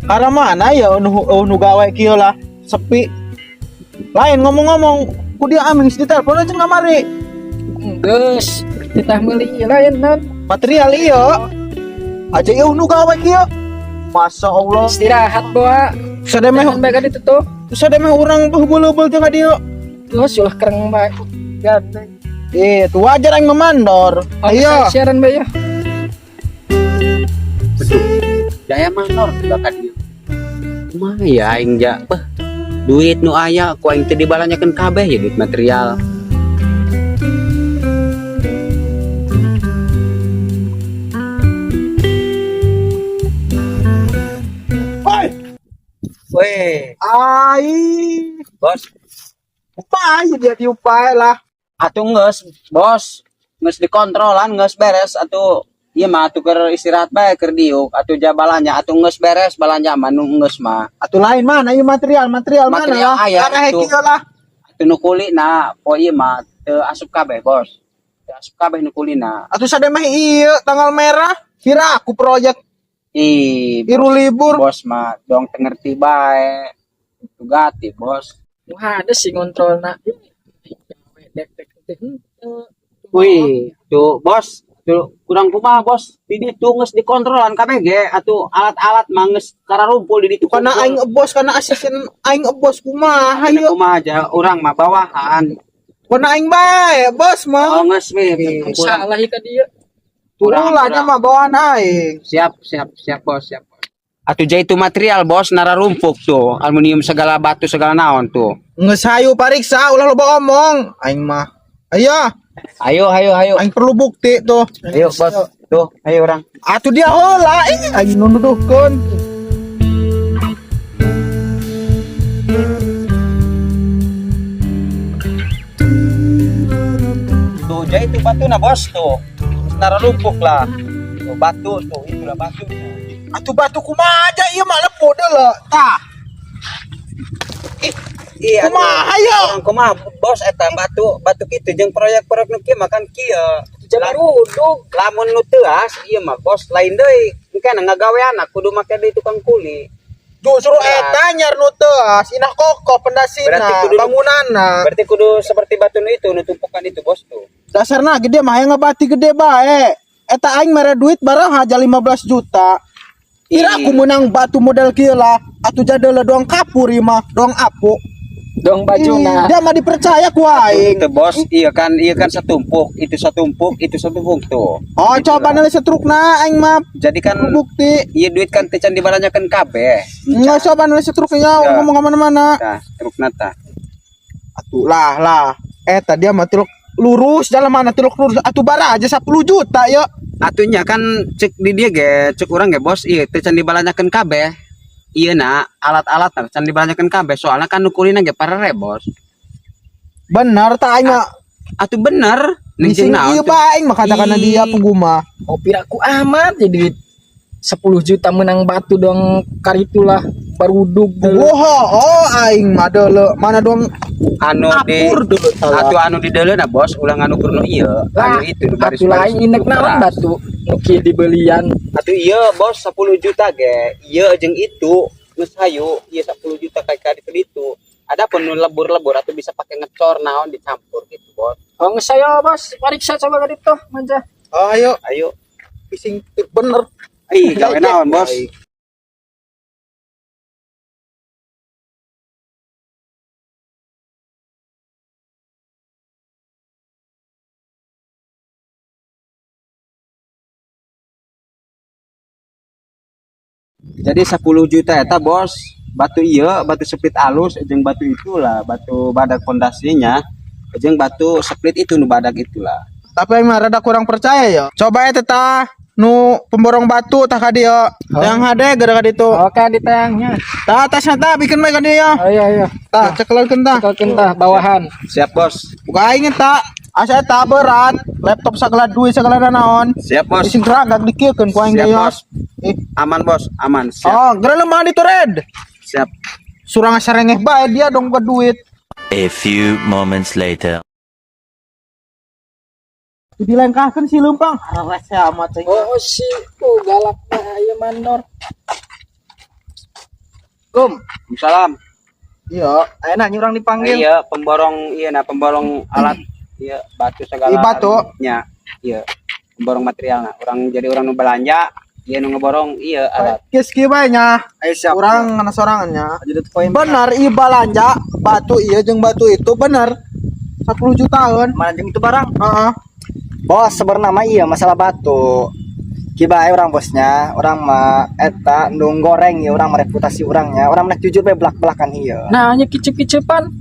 Karena mana ya nu gawe kieu lah sepi. Lain ngomong-ngomong, ku dia aming di telepon aja ngamari. Geus, kita meuli lain non. Material iya. Aja nu gawe kieu. Masya Allah. Istirahat bawa. Sademeh Jangan baga ditu tuh. sademeh urang beubul-beubul teh ka dieu. Geus ulah kereng bae. Ganteng. Itu wajar yang memandor. Ayo. Siaran bae ya. Betul. Jaya manor bakal dia. Kumaha ya aing ja duit nu aya ku aing teu dibalanyakeun kabeh ya duit material. Oi, Weh, ai. bos, Upaya dia diupaya lah. atuh geus, bos. Geus dikontrolan, geus beres atuh. Ieu mah atuh keur istirahat bae keur diuk, atuh ja balanja atuh geus beres balanja mah nu geus mah. Atuh lain mana ieu material Material mana lah. aya, Karena itu. kieu lah. Atuh nu kulina poe ieu mah teu asup kabeh, bos. Teu asup kabeh nu kulina. Atuh sademeh ieu tanggal merah. Kira aku proyek Ih, iru libur. bos mah dong teu ngerti bae. Itu gati, bos. Nu ada sih ngontrolna. Dek Wih, tuh bos, tuh kurang kumaha bos. Di ditu geus dikontrolan kabeh ge, atuh alat-alat mah geus kararumpul di ditu. Karena aing bos, karena asisten aing bos kumaha Ayo ieu. kumaha aja, urang mah bawahan. Karena aing bae, bos mah. Oh geus we, kurang. salah ka dia. Tulahnya mah bawaan aing. Siap, bos, siap. Atuh jai itu material bos, nararumpuk tuh, aluminium segala batu segala naon tuh. Nges hayu pariksa, ulah loba omong. Aing mah. Ayo, Ayo. aing perlu bukti tuh. Ayo bos, tuh, ayo orang. Atuh dia heula, aing nuduhkeun. Tuh jai itu batu nah bos tuh, nararumpuk lah. Tuh batu tuh, itulah batu tuh. Atuh batu kumaha aja ieu mah lepo deuleu. Tah. Iya, Kumaha ya? kumaha bos eta batu kitu jeung proyek-proyek nu kieu makan kieu. Jabarudug. Lamun nu teuas ieu mah bos lain deui. Engke ngagaweana kudu make deui tukang kuli. Justru eta nyar nu teuas, inah kokoh Berarti pendasina, kudu- bangunanna. Berarti kudu seperti batu nu itu nu tumpukan itu bos tuh. Dasarna gede mah yang ngebati gede bae. Eta aing mere duit barang aja 15 juta. Kira aku menang batu model kieu lah. Atuh jadeuleun doang kapur ieu mah, doang apu. Dong bajuna. Dia mah dipercaya ku aing. Itu bos, iya kan satumpuk, itu satumpuk tuh. Oh, coba nilai setrukna aing mah Jadi kan bukti. iya duit kan teu can dibaranyakeun kabeh. Enggak coba nilai setruknya Ya. ngomong kemana-mana. Tah, trukna tah. Atuh lah. Eta dia mah tiluk lurus jalan mana tiluk lurus. Atuh bara aja 10 juta ya. Atunya kan cek di dia ge, cek urang ge bos, iya teu can dibaranyakeun kabeh. Iya alat-alat can dibaranyakeun kabeh soalnya kan nu kulina ge parere bos. Bener tak aing mah. Atuh bener, Bising naon ieu tuh? bae aing mah katakanna Ih. dia pengguma. Oh piraku amat jadi 10 juta menang batu dong karitulah barudug. Oh aing mah deuleu mana doang Anu di kapur deuleu tala. atuh anu di deuleuh bos ulah nganukur nu ieu. Anu itu nu Batu lain inek naon batu nuki dibelian. Atuh iya bos 10 juta ge. Iya jeung itu geus hayu, ieu 10 juta kayak di itu. Ada pun nu lebur-lebur atau bisa pakai ngecor naon dicampur gitu bos. Oh nges saya bos, pariksa coba ka ditu manja. Oh, Ayo. bising bener. Ih, gawe naon bos? Jadi 10 juta eta bos. Batu iya, batu split alus jeung batu itulah, batu badak pondasinya. Jeung batu split itu nu badak itulah. Tapi aing mah rada kurang percaya ya. Coba ya tah nu pemborong batu tah ka dieu. Yang hade gara ka ditu. Oke di tayangnya. Tah atasna tah bikin bae ka dieu. Oh iya. Tah cekelkeun tah. Cekelkeun tah bawahan. Siap bos. Buka aing tah. Asa tah berat. Laptop sagala duit sagala naon. Siap bos. Bising ragak dikiekeun ku aing Siap, deui. bos. Aman bos, aman. Siap. Oh, gara lemah di red. Siap. Surang sarengeh bae dia dong buat duit. A few moments later. Dilengkahkeun si leumpang. Rese amat teh. Oh si galak bah ieu manor. Salam. Iya. Ayo nah nyurang dipanggil. Iya, pemborong alat, iya, batu segala. Batu. nya. Iya. Pemborong material nah. Orang jadi orang nu belanja, iya nu ngeborong iya alat. Kiski banyak. Ayo siap. Orang ngana sorangannya. Jadi poin. Benar i balanja batu iya jeung batu itu benar. 10 jutaan. Mana jeung itu barang? Heeh. Bos sebenarnya iya masalah batu. Kibae orang bosnya, orang mah eta ndung goreng ya, orang mereputasi orangnya, orang menek jujur bae belak-belakan iya. Nah, hanya kicep-kicepan.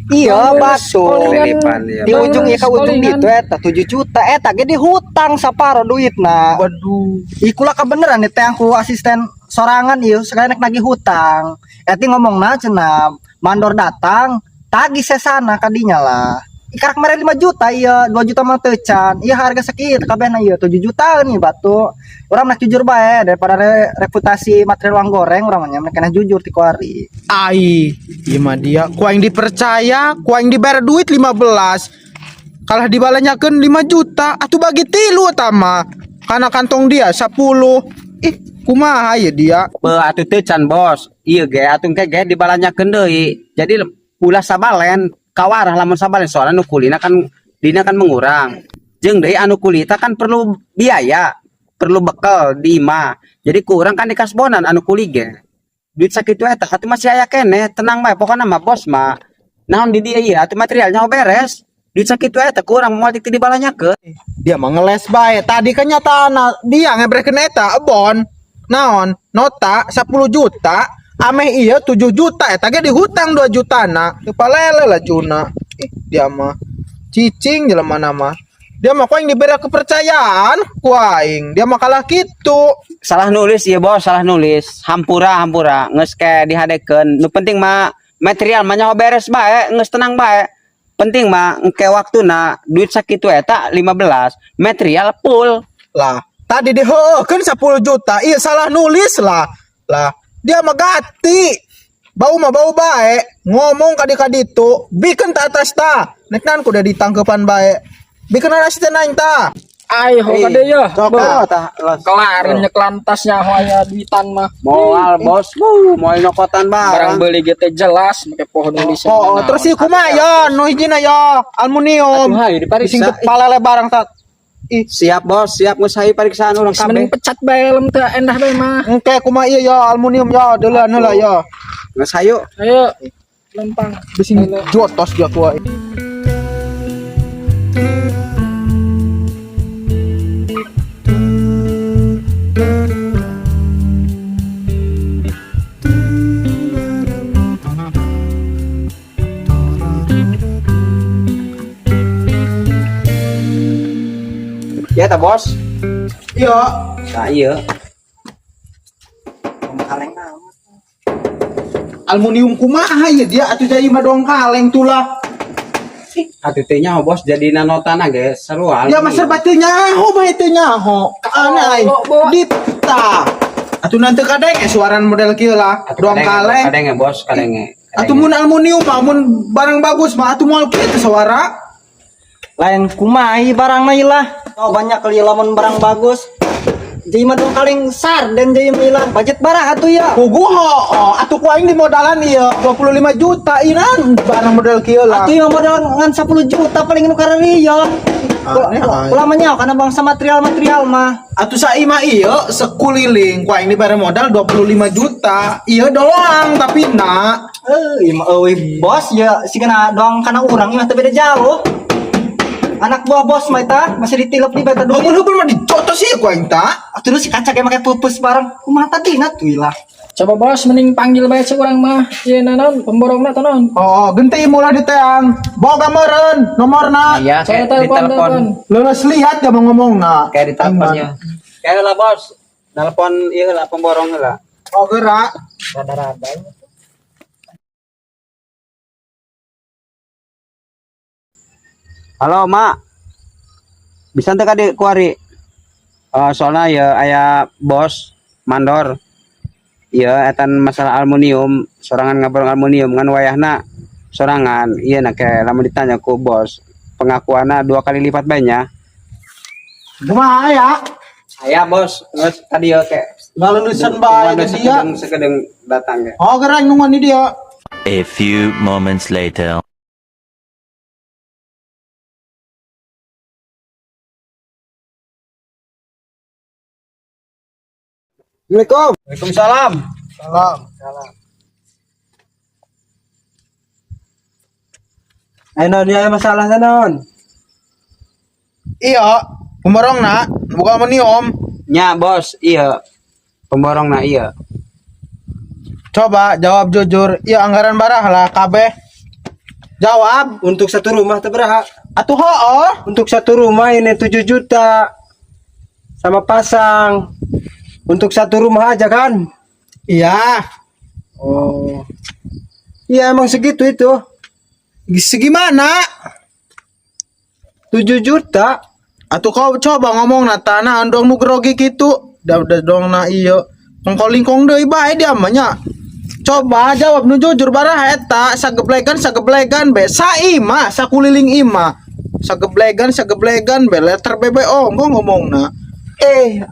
Iya batu. Kelilipan ya. Di ujung ya ka ujung gitu eta 7 juta eta ge dihutang saparo duitna. Waduh. Ikulah kebeneran nih teh aku asisten sorangan ieu sekali nagih hutang. Eta ngomongna cenah mandor datang, tagih sesana kadinya lah. Ikarak mere 5 juta iya, 2 juta mah teucan. Iya harga sekitu kabehna ieu 7 juta nih batu. Urang mah jujur bae daripada reputasi material uang goreng urang mah nya kena jujur ti kuari. Ai, iya mah dia. Ku aing dipercaya, ku aing dibayar duit 15. Kalah dibalanyakeun 5 juta, atuh bagi 3 tama. Karena kantong dia 10. Ih, kumaha ya dia? Atuh teu can bos. Iya ge atuh ge dibalanyakeun deui. Jadi ulah sabalen kawarah lamun sabalen soalnya nu kulina kan dina kan mengurang. Jeung deui anu kulita kan perlu biaya, perlu bekal di imah. Jadi kurang kan dikasbonan anu kuli ge. Duit sakitu eta atuh masih aya keneh, tenang bae pokona mah bos mah. Naon di dia ieu atuh materialnya beres. Duit sakitu eta kurang moal ti dibalanyakeun. Dia mah ngeles bae. Tadi kan nyatana dia ngebrekeun eta ebon. Naon? Nota 10 juta. Ameh iya 7 juta eta ge dihutang 2 jutana. Teu palele lah Juna. Ih, dia mah cicing jelema mah. Dia mah ku aing diberi kepercayaan ku aing. Dia mah kalah kitu. Salah nulis ya bos, salah nulis. Hampura geus ke dihadekeun. Nu penting mah material mah nyaho beres bae, geus tenang bae. Penting mah engke waktuna duit sakitu eta 15, material full. Lah, tadi diheukeun 10 juta. Iya salah nulis lah. Lah, dia mah gati. Bau mah bau bae. Ngomong kaditu, bikin ta atas ta. Neknan kuda ditangkepan bae. Bikin asisten aing ta. Ai ho kade ya. Coba tah. Kelar nyeklantasnya ho aya duitan mah. Moal bos, moal nyokotan Barang barang. beli gitu jelas make pohon nulis. Oh, terus ieu kumaha ya? Nu hijina ya, aluminium. Atuh hayu dipariksa. Bising teu palele barang ta. Ih, Siap bos, siap geus hayu pariksaan urang Mending kabeh. pecat bae lem teu endah bae mah. engke kumaha ieu ya, aluminium ya, deuleun heula ya. Geus hayu. Ayo. Lempang. Bising jotos dia ku aing. Ya ta bos. Iya, Nah iya. aluminium kumaha ya dia atuh jadi mah doang kaleng tulah. Atuh teh nyaho bos jadi nanotana ge sarua. Ya mah serba teu nyaho bae teu nyaho. Aneh aing. Dipta. Atuh nanti kadeng suaran model kieu lah, doang kaleng. Kadenge bos, kadenge. Atuh mun aluminium mah mun barang bagus mah atuh moal kieu suara. Lain kumaha barang na ilah. Oh banyak kali lamun barang bagus. Jadi mah dong kaling sar dan jadi ilah budget barang atuh ya. Kugu ho, atuh ku aing di modalan ieu 25 juta iran barang model kieu lah. Atuh yang modal ngan 10 juta paling nu kareureun ya. Aneh, aneh. Ulah mah kana bangsa material mah. Atuh saima ieu sekuliling ku aing dibere modal 25 juta. Ieu doang tapi na. Ieu mah euy bos ya sigana doang kana urang ieu teh beda jauh. Anak buah bos mah eta masih ditilep di beta Lamun dulu. heupeul mah dicotos ieu ku aing ta. Terus si kaca kayak make pupus bareng. Kumaha tadina tuh ilah. Coba bos mending panggil bae cek urang mah. Ieu naon pemborongna teh naon? Oh, genteu mulah di teang. Boga meureun nomorna. Iya, Saya kayak telepon. ditelepon. Leuleus lihat ya mau ngomongna. Kayak diteleponnya. Kayak lah bos. Telepon ieu lah pemborong heula. Oh, gerak. Rada-rada. Halo mak. Bisa teu kade kuari? Soalnya ya aya bos mandor. Iya etan masalah aluminium, sorangan ngaborong aluminium ngan wayahna sorangan. Iya na kayak lamun ditanya ku bos, pengakuanna 2 kali lipat banyak. Kumaha ya? Ya bos, bos tadi ya kayak Nggak lulusan bae ada dia. sekedeng datang ya. Oh gerang nungan ni dia. A few moments later. Assalamualaikum. Waalaikumsalam. Salam. Ayo dia masalah non. Iya, pemborong nak, bukan meniom. Nya bos, iya. Pemborong na iya. Coba jawab jujur. Iya anggaran barah lah kabeh. Jawab. Untuk satu rumah terberapa? Atuh hoo. Untuk satu rumah ini 7 juta sama pasang. Untuk satu rumah aja kan? Iya. Oh. Iya emang segitu itu. Segimana? 7 juta. Atuh kau coba ngomong na tanah andong nu grogi gitu. Udah dong na iyo. Ngkolingkong deui bae dia mah nya. Coba jawab nu jujur barah eta sageblegan be saima sakuliling ima. Sageblegan be letter BBO ngomongna.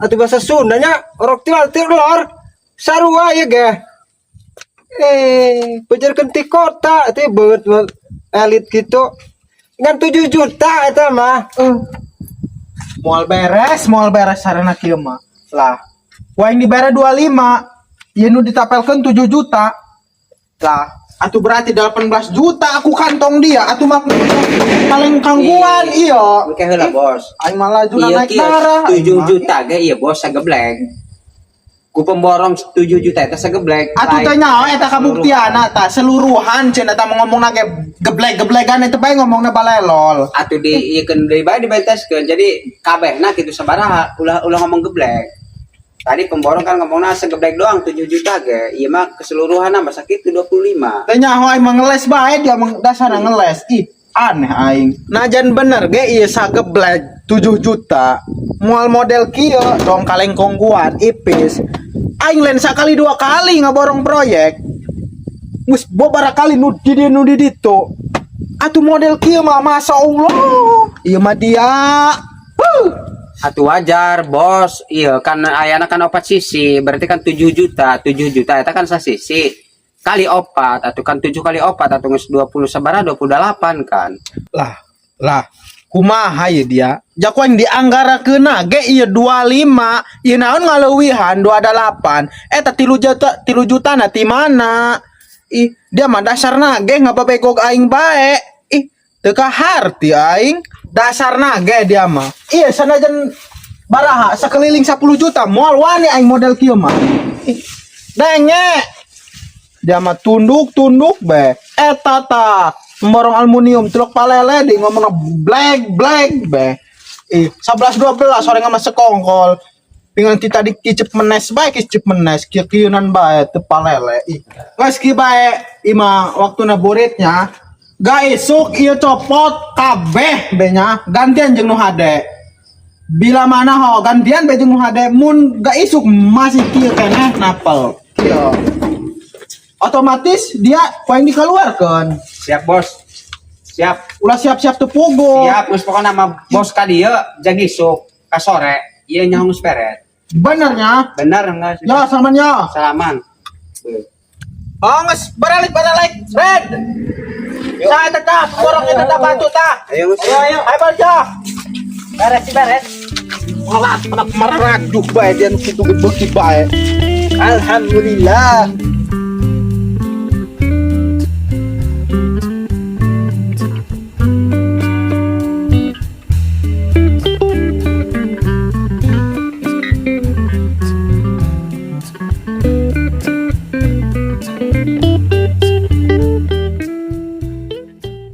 Atuh bahasa Sundanya orang tilor sarua ya ge. Bejerkeun ti kota teh beut elit gitu. Ngan 7 juta eta mah. Moal beres sarana kieu mah. Lah, waing dibere 25, ieu nu ditapelkeun 7 juta. Lah, atuh berarti 18 juta aku kantong dia. Atuh mah paling kangguan iya. Oke heula bos. Aing malah juna Iya naik darah. 7 juta ge iya bos sageblek. Ku pemborong 7 juta eta sageblek. Atuh teh nyaho eta kabuktianna ta seluruhan cenah eta ngomongna ge geblek-geblekan eta bae ngomongna balelol. Atuh di iekeun deui bae dibenteskeun. Jadi kabehna kitu sabaraha ulah ngomong geblek. Tadi pemborong kan ngomongna segeblek doang 7 juta ge. Ieu mah keseluruhanna mah sakitu 25. Teh nyaho aing mah ngeles bae dia mah dasarna ngeles. Ih, aneh aing. Najan bener ge ieu sageblek 7 juta. Moal model kieu dong kaleng kongguan ipis. Aing lain sakali 2 kali ngaborong proyek. Mus bobara kali nu di ditu. Atuh model kieu mah masyaallah. Ieu mah dia. Atuh wajar bos. Iya kan ayana kan 4 sisi, berarti kan 7 juta. 7 juta eta kan sasisi. Kali 4 atuh kan 7 kali 4 atuh geus 20 sabaraha 28 kan. Lah kumaha ye dia jaku yang dianggarakeuna ge ieu 25 ieu naon ngaleuwihan 28 eta 3 juta na ti mana ih dia mah dasarna ge ngababegog aing bae ih teu kaharti aing dasarna ge dia mah ieu sanajan baraha sakeliling 10 juta moal wani aing model kieu mah ih denge dia mah tunduk be eta ta pemborong aluminium teluk palele di ngomongna black be 11-12 orang sama sekongkol dengan kita dikicep menes bae kicep menes kieunan bae teu palele geus ki bae ima waktuna buritnya ga esuk ieu copot kabeh benya gantian jeung nu hade bila mana ho gantian be jeung nu hade mun ga isuk masih kieu keneh napel kieu otomatis dia poin dikeluarkan. Siap bos. Siap. Ulah siap-siap teu puguh. Siap geus pokona mah bos ka dieu jag isuk ka sore ieu nya geus beret. Benernya? Bener enggak? Ya, salamannya. Salaman. Oh, nges baralik. Red. Saya tetap borong tetap batu tah. Ayo geus. Ayo baca. Beres. Malah anak merajuk bae dia kitu beuki bae. Alhamdulillah.